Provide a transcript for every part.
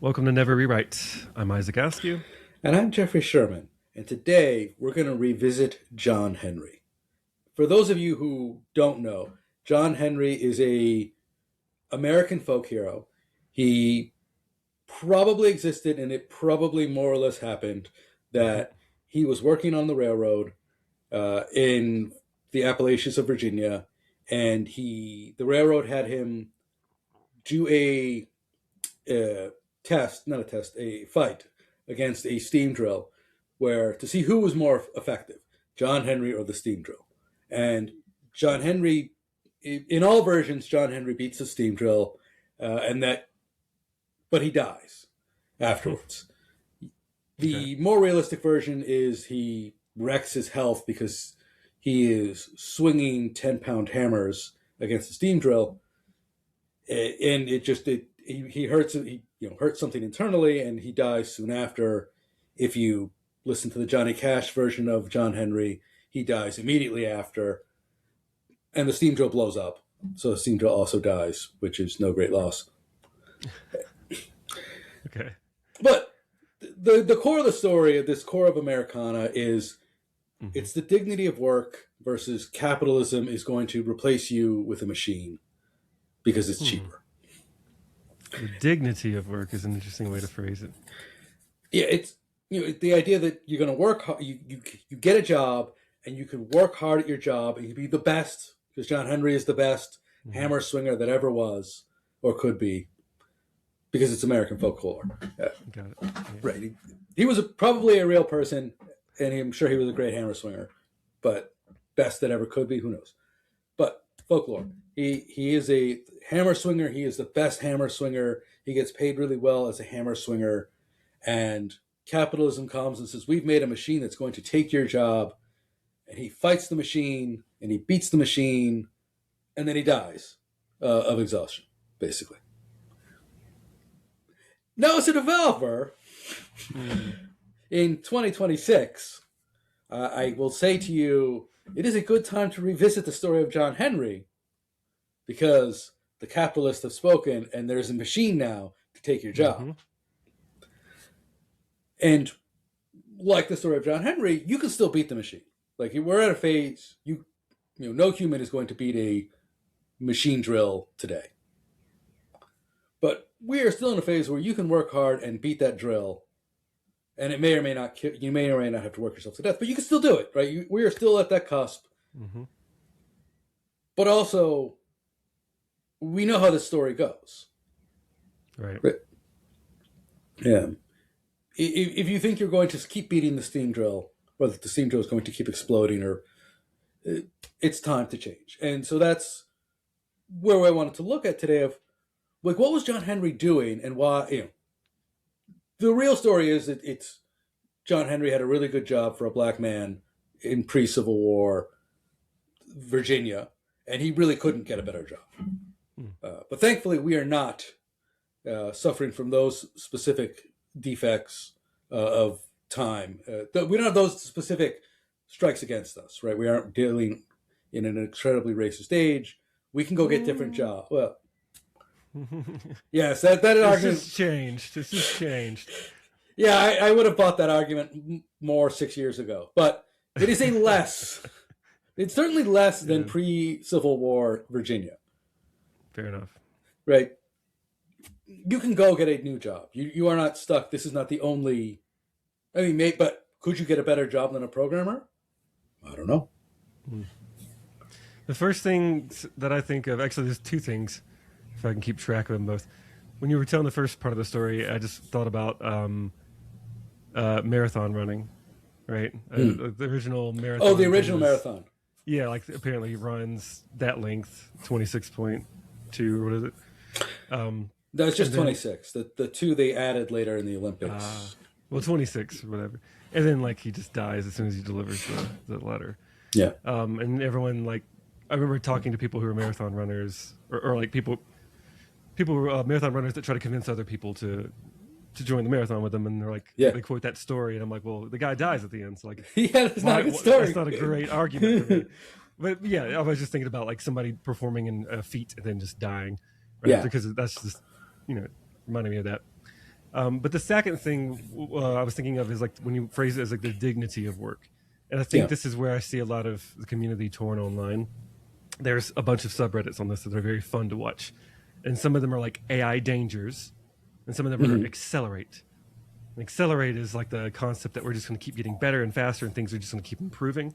Welcome to Never Rewrite. I'm Isaac Askew. And I'm Jeffrey Sherman, and today we're going to revisit John Henry. For those of you who don't know, John Henry is a American folk hero. He probably existed, and it probably more or less happened that he was working on the railroad in the Appalachians of Virginia, and the railroad had him do a a fight against a steam drill, where to see who was more effective, John Henry or the steam drill. And John Henry, in all versions, John Henry beats the steam drill, but he dies afterwards. The more realistic version is he wrecks his health because he is swinging 10-pound hammers against the steam drill, and he hurts something internally, and he dies soon after. If you listen to the Johnny Cash version of John Henry, he dies immediately after, and the steam drill blows up. So the steam drill also dies, which is no great loss. Okay. But the core of the story, this core of Americana, is it's the dignity of work versus capitalism is going to replace you with a machine because it's cheaper. The dignity of work is an interesting way to phrase it. Yeah, it's the idea that you're going to work hard. You get a job and you can work hard at your job and you can be the best, because John Henry is the best hammer swinger that ever was or could be, because it's American folklore. Got it. Yeah. Right. He was probably a real person, and I'm sure he was a great hammer swinger, but best that ever could be, who knows? But folklore. He is a hammer swinger. He is the best hammer swinger. He gets paid really well as a hammer swinger. And capitalism comes and says, we've made a machine that's going to take your job. And he fights the machine, and he beats the machine, and then he dies of exhaustion, basically. Now, as a developer, in 2026, I will say to you, it is a good time to revisit the story of John Henry, because the capitalists have spoken, and there's a machine now to take your job. And like the story of John Henry, you can still beat the machine. Like, we're at a phase, no human is going to beat a machine drill today. But we are still in a phase where you can work hard and beat that drill, and it may or may not kill, you may or may not have to work yourself to death, but you can still do it, right? We are still at that cusp. But also, we know how this story goes. Right. Yeah. If you think you're going to keep beating the steam drill, or that the steam drill is going to keep exploding, or it's time to change. And so that's where I wanted to look at today of, like, what was John Henry doing and why, the real story is that it's John Henry had a really good job for a black man in pre-Civil War Virginia, and he really couldn't get a better job. But thankfully, we are not suffering from those specific defects of time. We don't have those specific strikes against us, right? We aren't dealing in an incredibly racist age. We can go get different jobs. Well, yes, that argument has changed. This has changed. Yeah, I would have bought that argument more 6 years ago, but it is it's certainly less than pre-Civil War Virginia. Fair enough. Right. You can go get a new job. You are not stuck. This is not the only, but could you get a better job than a programmer? I don't know. The first thing that I think of, actually there's two things, if I can keep track of them both. When you were telling the first part of the story, I just thought about marathon running, right? The original marathon. Oh, the original marathon. Yeah, like apparently he runs that length, 26.2, or what is it? No, it's just 26. The two they added later in the Olympics. Well, 26, whatever. And then, like, he just dies as soon as he delivers the letter. Yeah. And everyone, like, I remember talking to people who were marathon runners, or like people who are marathon runners that try to convince other people to join the marathon with them, and they're like, they quote that story, and I'm like, well, the guy dies at the end, so like, that's not a good story. That's not a great argument for me. But yeah, I was just thinking about like somebody performing in a feat and then just dying, right? Yeah, because that's just reminding me of that. But the second thing I was thinking of is like when you phrase it as like the dignity of work. And I think this is where I see a lot of the community torn online. There's a bunch of subreddits on this that are very fun to watch. And some of them are like AI dangers, and some of them are accelerate. And accelerate is like the concept that we're just going to keep getting better and faster, and things are just going to keep improving.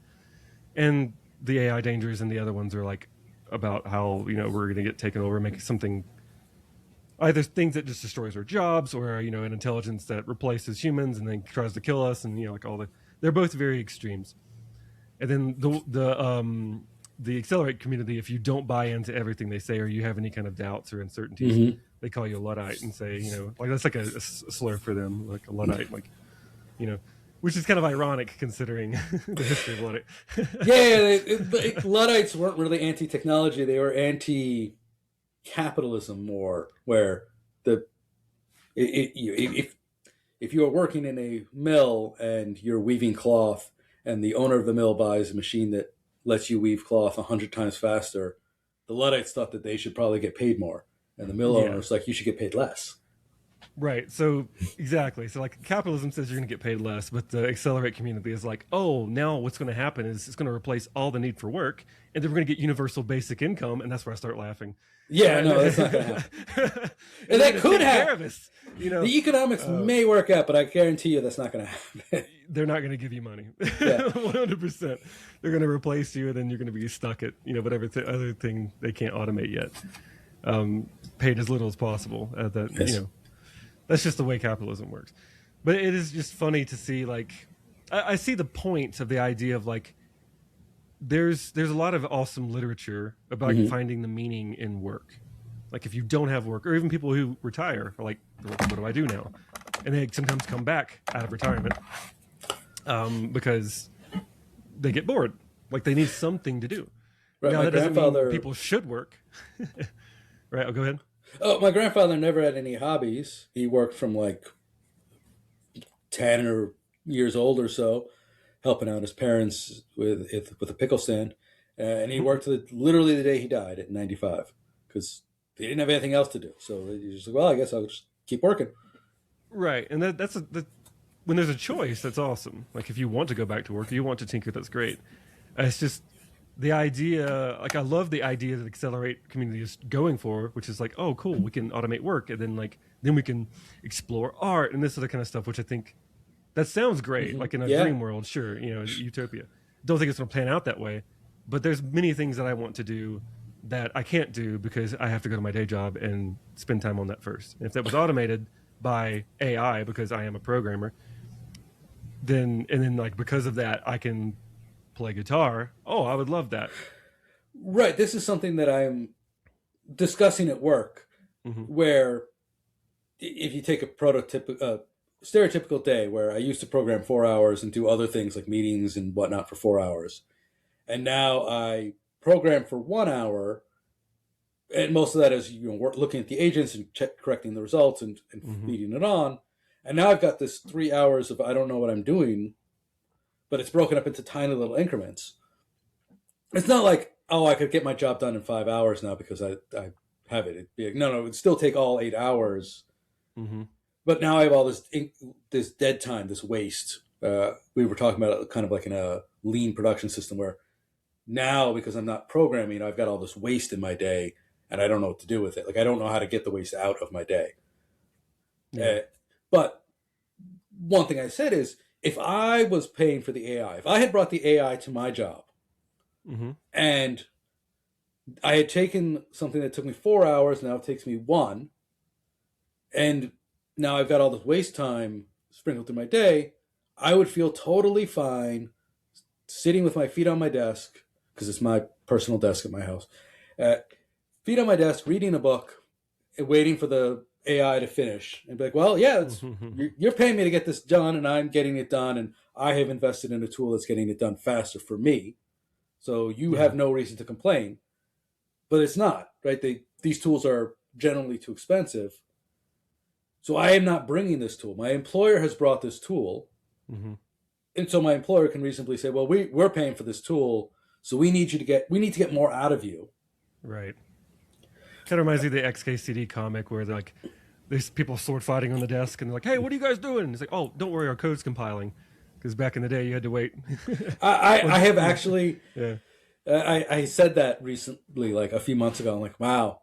And the AI dangers and the other ones are like about how, you know, we're going to get taken over, make something, either things that just destroys our jobs, or, you know, an intelligence that replaces humans and then tries to kill us, and, you know, like all the, they're both very extremes. And then the accelerate community, if you don't buy into everything they say, or you have any kind of doubts or uncertainties, they call you a Luddite and say, you know, like that's like a slur for them, like a Luddite, like, you know, which is kind of ironic considering the history of Luddite. Luddites weren't really anti-technology; they were anti-capitalism more. Where if you are working in a mill and you're weaving cloth, and the owner of the mill buys a machine that lets you weave cloth 100 times faster, the Luddites thought that they should probably get paid more, and the mill owner was like, you should get paid less. Right. So exactly. So like capitalism says you're going to get paid less, but the accelerate community is like, oh, now what's going to happen is it's going to replace all the need for work, and then we're going to get universal basic income, and that's where I start laughing. Yeah, no, that's not going to happen. And that could happen. You know, the economics may work out, but I guarantee you that's not going to happen. They're not going to give you money. 100%. They're going to replace you, and then you're going to be stuck at, you know, whatever other thing they can't automate yet. Paid as little as possible. You know, that's just the way capitalism works. But it is just funny to see, like, I see the point of the idea of like, there's a lot of awesome literature about finding the meaning in work. Like if you don't have work, or even people who retire are like, what do I do now? And they sometimes come back out of retirement because they get bored. Like they need something to do. Right, now that doesn't mean people should work. Right, go ahead. Oh, my grandfather never had any hobbies. He worked from like 10 years old or so, helping out his parents with a pickle stand. And he worked literally the day he died at 95 because he didn't have anything else to do. So he just like, well, I guess I'll just keep working. Right. And that's when there's a choice, that's awesome. Like if you want to go back to work, if you want to tinker, that's great. It's just the idea, like I love the idea that Accelerate community is going for, which is like, oh, cool, we can automate work, and then we can explore art and this other kind of stuff, which I think that sounds great. Like in a dream world, sure, you know, utopia. Don't think it's going to plan out that way, but there's many things that I want to do that I can't do because I have to go to my day job and spend time on that first. And if that was automated by AI, because I am a programmer, then like because of that, I can play guitar. Oh, I would love that. Right. This is something that I'm discussing at work, where if you take a stereotypical day where I used to program 4 hours and do other things like meetings and whatnot for 4 hours, and now I program for 1 hour, and most of that is, you know, looking at the agents and correcting the results and feeding it on. And now I've got this 3 hours of I don't know what I'm doing, but it's broken up into tiny little increments. It's not like, oh, I could get my job done in 5 hours now because I have it. It'd be like, no, it would still take all 8 hours. But now I have all this dead time, this waste. We were talking about it kind of like in a lean production system where now, because I'm not programming, I've got all this waste in my day and I don't know what to do with it. Like I don't know how to get the waste out of my day. But one thing I said is, if I was paying for the AI, if I had brought the AI to my job and I had taken something that took me 4 hours, now it takes me 1, and now I've got all this waste time sprinkled through my day, I would feel totally fine sitting with my feet on my desk, because it's my personal desk at my house, feet on my desk, reading a book, and waiting for the AI to finish, and be like, well, yeah, you're paying me to get this done, and I'm getting it done, and I have invested in a tool that's getting it done faster for me, so you have no reason to complain. But it's not, right? These tools are generally too expensive, so I am not bringing this tool. My employer has brought this tool, and so my employer can reasonably say, well, we're paying for this tool, so we need to get more out of you. Right. Kind of reminds me of the XKCD comic where they're like, there's people sword fighting on the desk, and they're like, "Hey, what are you guys doing?" It's like, "Oh, don't worry, our code's compiling." Because back in the day, you had to wait. I have actually, yeah. I said that recently, like a few months ago. I'm like, wow,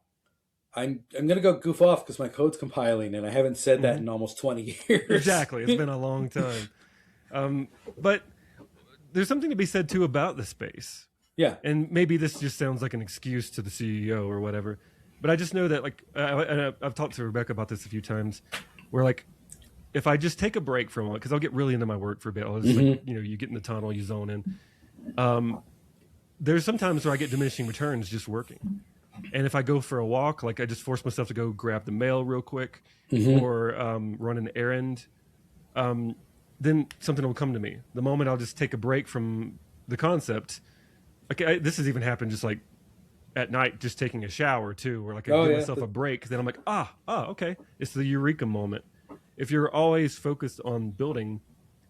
I'm gonna go goof off because my code's compiling, and I haven't said that in almost 20 years. Exactly, it's been a long time. But there's something to be said too about the space. Yeah, and maybe this just sounds like an excuse to the CEO or whatever, but I just know that like I've talked to Rebecca about this a few times, where like if I just take a break from it, because I'll get really into my work for a bit. I'll just like, you get in the tunnel, you zone in. There's some times where I get diminishing returns just working. And if I go for a walk, like I just force myself to go grab the mail real quick or run an errand, then something will come to me. The moment I'll just take a break from the concept, like this has even happened just like at night, just taking a shower too, where like I give myself a break, then I'm like, okay. It's the eureka moment. If you're always focused on building,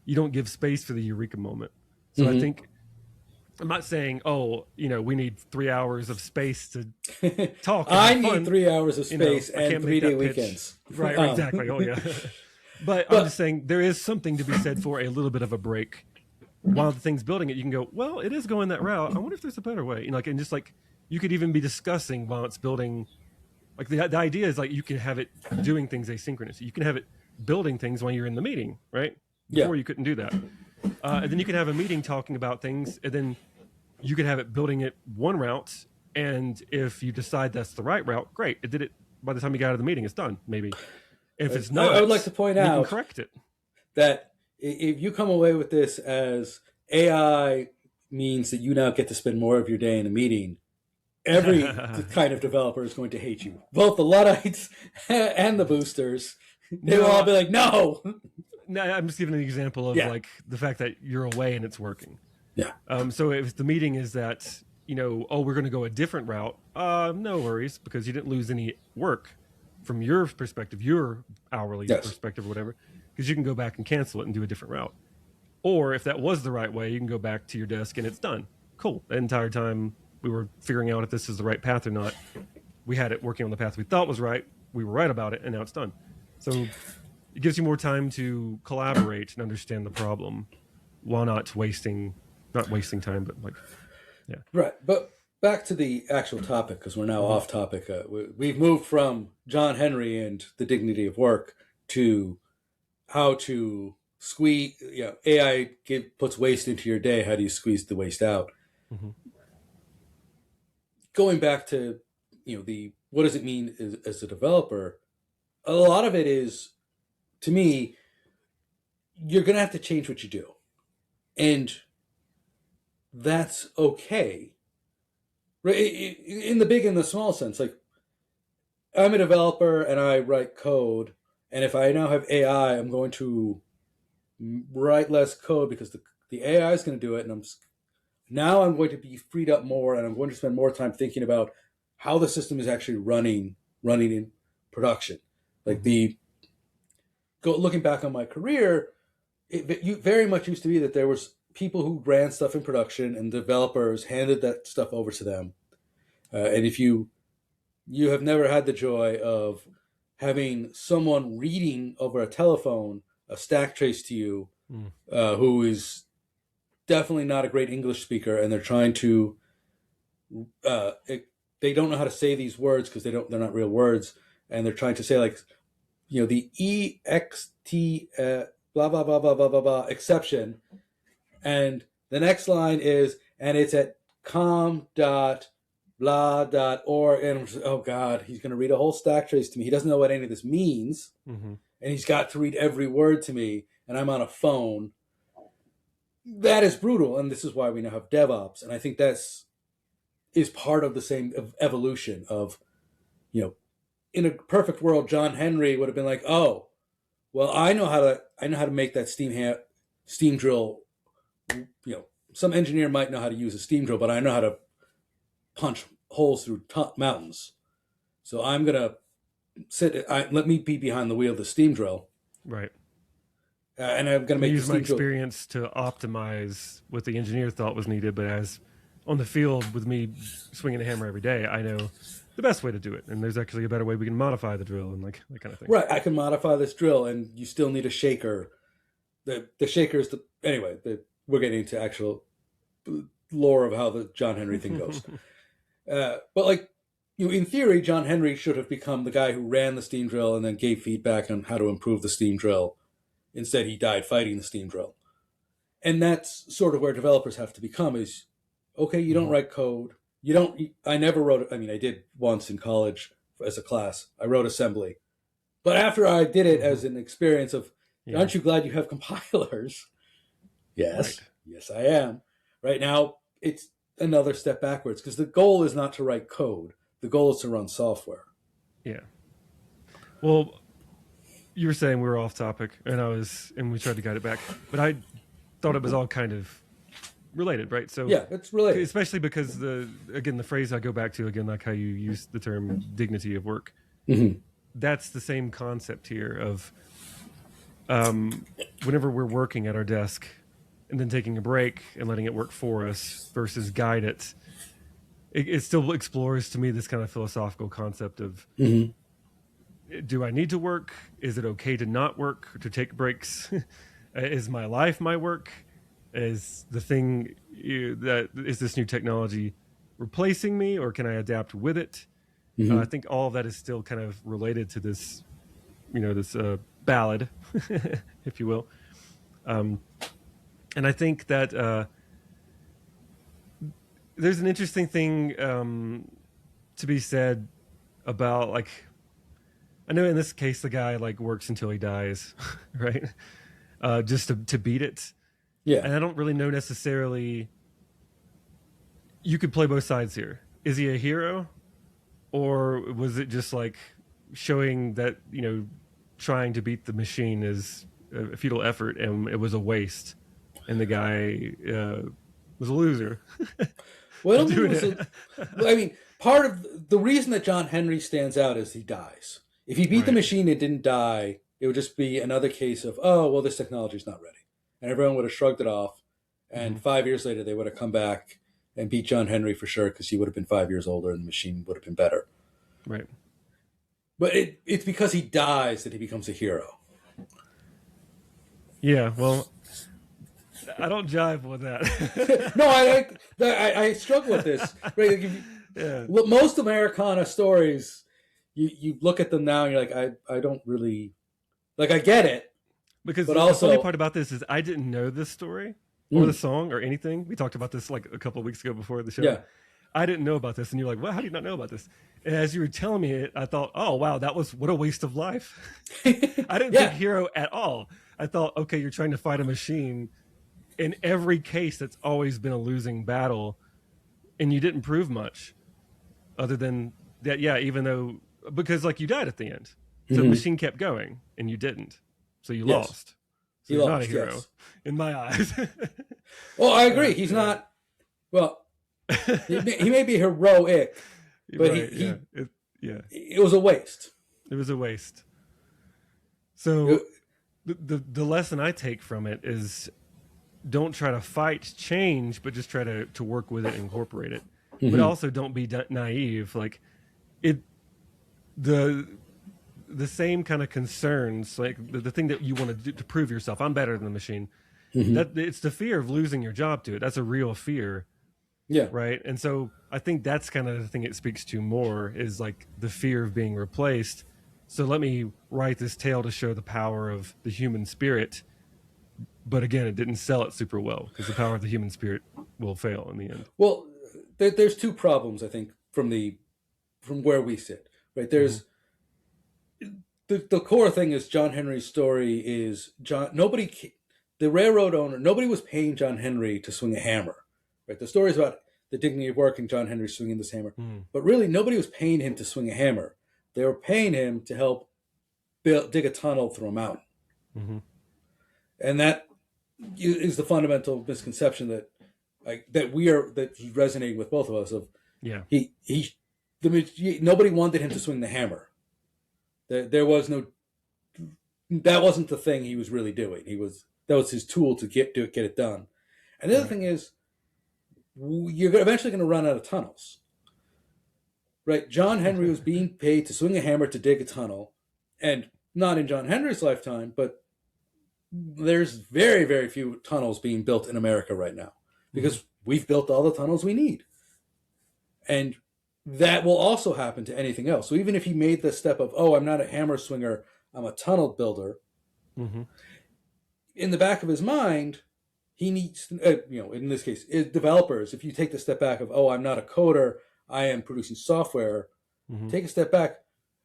you don't give space for the eureka moment. So I think, I'm not saying, we need 3 hours of space to talk. I need 3 hours of space and 3-day weekends. Right, exactly. Oh, yeah. But I'm just saying there is something to be said for a little bit of a break. While the thing's building it, you can go, well, it is going that route. I wonder if there's a better way. And just like you could even be discussing while it's building. Like the idea is like you can have it doing things asynchronously. You can have it building things when you're in the meeting, right? Before you couldn't do that. And then you can have a meeting talking about things, and then you could have it building it one route. And if you decide that's the right route, great. It did it by the time you got out of the meeting. It's done, maybe. If it's not, I would like to point out, you can correct it. That if you come away with this as AI means that you now get to spend more of your day in a meeting, every kind of developer is going to hate you. Both the Luddites and the boosters. They will all be like, no. No, I'm just giving an example of like the fact that you're away and it's working. Yeah. So if the meeting is that, we're going to go a different route, no worries, because you didn't lose any work from your perspective, your hourly perspective or whatever, because you can go back and cancel it and do a different route. Or if that was the right way, you can go back to your desk and it's done. Cool. The entire time we were figuring out if this is the right path or not, we had it working on the path we thought was right. We were right about it, and now it's done. So it gives you more time to collaborate and understand the problem while not wasting time, but like, yeah. Right. But back to the actual topic, because we're now off topic. We've moved from John Henry and the dignity of work to how to squeeze, AI puts waste into your day. How do you squeeze the waste out? Going back to, what does it mean as a developer? A lot of it is, to me, you're going to have to change what you do. And that's okay. Right? In the big and the small sense, like I'm a developer and I write code. And if I now have AI, I'm going to write less code because the AI is going to do it. And I'm going to be freed up more, and I'm going to spend more time thinking about how the system is actually running in production. Like looking back on my career, it very much used to be that there was people who ran stuff in production and developers handed that stuff over to them. And if you have never had the joy of having someone reading over a telephone a stack trace to you, who is definitely not a great English speaker, and they're trying to, they don't know how to say these words because they're not real words, and they're trying to say like, the EXT blah blah blah blah blah blah blah exception, and the next line is, and it's at com.blah.org, and I'm just, oh god, he's going to read a whole stack trace to me. He doesn't know what any of this means, and he's got to read every word to me, and I'm on a phone. That is brutal, and this is why we now have DevOps, and I think is part of the same evolution of, in a perfect world, John Henry would have been like, oh, well, I know how to make that steam drill. Some engineer might know how to use a steam drill, but I know how to punch holes through mountains. So I'm gonna let me be behind the wheel of the steam drill, right? And I'm gonna use my experience to optimize what the engineer thought was needed, but as on the field with me swinging a hammer every day, I know the best way to do it, and there's actually a better way we can modify the drill and like that kind of thing. Right, I can modify this drill, and you still need a shaker. The shaker is we're getting into actual lore of how the John Henry thing goes. But like, in theory, John Henry should have become the guy who ran the steam drill and then gave feedback on how to improve the steam drill. Instead, he died fighting the steam drill. And that's sort of where developers have to become is, okay, you don't write code. I never wrote, I did once in college as a class. I wrote assembly. But after I did it as an experience of, aren't you glad you have compilers? Yes. Right. Yes, I am. Right now, it's another step backwards because the goal is not to write code. The goal is to run software. Yeah. Well, you were saying we were off topic, and we tried to guide it back, but I thought it was all kind of related, right? So yeah, it's related, especially because the phrase I go back to again, like how you use the term dignity of work. That's the same concept here of whenever we're working at our desk and then taking a break and letting it work for us versus guide it. It still explores to me this kind of philosophical concept of do I need to work? Is it okay to not work, to take breaks? Is my life my work? Is the thing is this new technology replacing me, or can I adapt with it? I think all of that is still kind of related to this, this ballad, if you will. And I think that there's an interesting thing to be said about, like, I know in this case the guy like works until he dies, right? Just to beat it. Yeah. And I don't really know necessarily. You could play both sides here. Is he a hero, or was it just like showing that trying to beat the machine is a futile effort and it was a waste, and the guy was a loser? Well, part of the reason that John Henry stands out is he dies. If he beat the machine and didn't die, it would just be another case of, oh, well, this technology is not ready. And everyone would have shrugged it off. And 5 years later, they would have come back and beat John Henry for sure because he would have been 5 years older and the machine would have been better. Right. But it's because he dies that he becomes a hero. Yeah, well, I don't jive with that. No, I struggle with this. Right? Like most Americana stories, you look at them now and you're like, I don't really, like, I get it. Because the funny part about this is I didn't know this story or the song or anything. We talked about this like a couple of weeks ago before the show. Yeah. I didn't know about this. And you're like, well, how do you not know about this? And as you were telling me it, I thought, oh, wow, what a waste of life. I didn't think hero at all. I thought, okay, you're trying to fight a machine. In every case, that's always been a losing battle. And you didn't prove much other than that. Yeah, even though, because like you died at the end. So the machine kept going and you didn't. So you lost. So he's not a hero in my eyes. Well, I agree. He's not. Well, he may be heroic, but it was a waste. It was a waste. So the lesson I take from it is don't try to fight change, but just try to work with it and incorporate it. But also don't be naive. Like the same kind of concerns, like the thing that you want to do to prove yourself, I'm better than the machine. That it's the fear of losing your job to it. That's a real fear. Yeah. Right. And so I think that's kind of the thing it speaks to more is like the fear of being replaced. So let me write this tale to show the power of the human spirit. But again, it didn't sell it super well because the power of the human spirit will fail in the end. Well, there's two problems, I think, from where we sit. Right. There's the core thing is John Henry's story is the railroad owner, nobody was paying John Henry to swing a hammer. Right. The story is about the dignity of work and John Henry swinging this hammer. But really, nobody was paying him to swing a hammer. They were paying him to help dig a tunnel through a mountain. And that is the fundamental misconception that he's resonating with both of us. Of nobody wanted him to swing the hammer. There was no. That wasn't the thing he was really doing. That was his tool to get it done. And the other thing is, you're eventually going to run out of tunnels. right? John Henry was being paid to swing a hammer to dig a tunnel, and not in John Henry's lifetime, but there's very, very few tunnels being built in America right now because we've built all the tunnels we need. And that will also happen to anything else. So even if he made the step of, oh, I'm not a hammer swinger, I'm a tunnel builder, in the back of his mind, he needs, in this case, developers, if you take the step back of, oh, I'm not a coder, I am producing software, take a step back.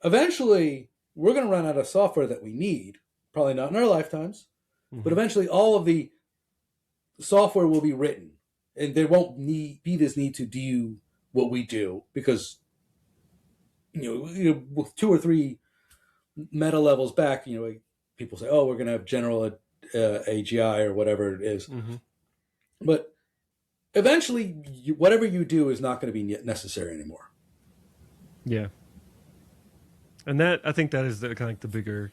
Eventually, we're going to run out of software that we need, probably not in our lifetimes, but eventually all of the software will be written, and there won't be this need to do what we do because, with 2 or 3 meta levels back, people say, oh, we're going to have general AGI or whatever it is. But eventually, whatever you do is not going to be necessary anymore. Yeah. And I think that is kind of like the bigger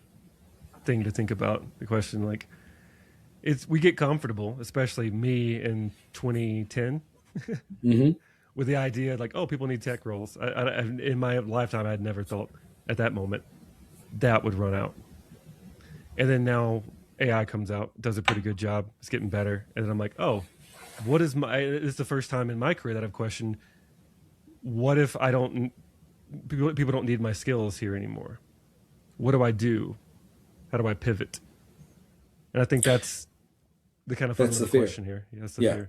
thing to think about. The question, like, we get comfortable, especially me in 2010, with the idea like, oh, people need tech roles. In my lifetime, I had never thought at that moment that would run out. And then now AI comes out, does a pretty good job. It's getting better. And then I'm like, oh, this is the first time in my career that I've questioned, what if people don't need my skills here anymore? What do I do? How do I pivot? And I think that's the kind of fundamental question here. Yeah, that's the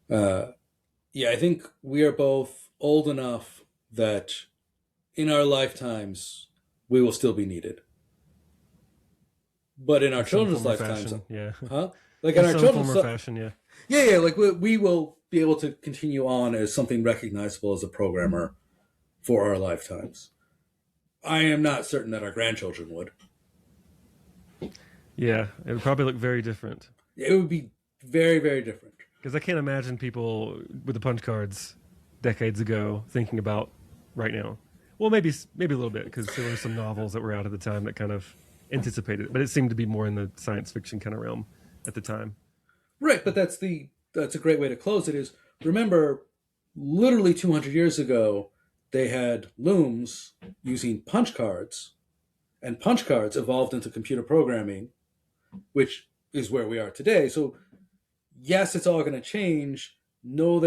fear. I think we are both old enough that in our lifetimes, we will still be needed. But in our children's lifetimes, like in our children's fashion, like we will be able to continue on as something recognizable as a programmer for our lifetimes. I am not certain that our grandchildren would. Yeah, it would probably look very different. It would be very, very different. Because I can't imagine people with the punch cards decades ago thinking about right now. Well, maybe a little bit, because there were some novels that were out at the time that kind of anticipated it, but it seemed to be more in the science fiction kind of realm at the time. Right, but that's a great way to close it. Is remember, literally 200 years ago, they had looms using punch cards, and punch cards evolved into computer programming, which is where we are today. So, yes, it's all going to change. No,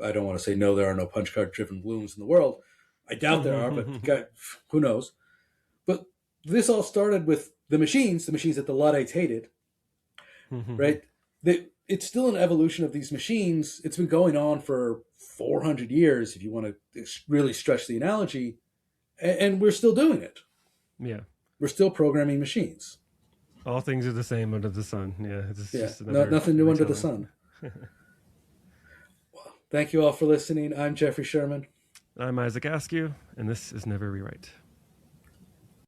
I don't want to say no, there are no punch card driven looms in the world. I doubt there are, but who knows? But this all started with the machines that the Luddites hated, right? It's still an evolution of these machines. It's been going on for 400 years, if you want to really stretch the analogy, and we're still doing it. Yeah. We're still programming machines. All things are the same under the sun. Yeah. Just nothing new under the sun. Well, thank you all for listening. I'm Jeffrey Sherman. I'm Isaac Askew, and this is Never Rewrite.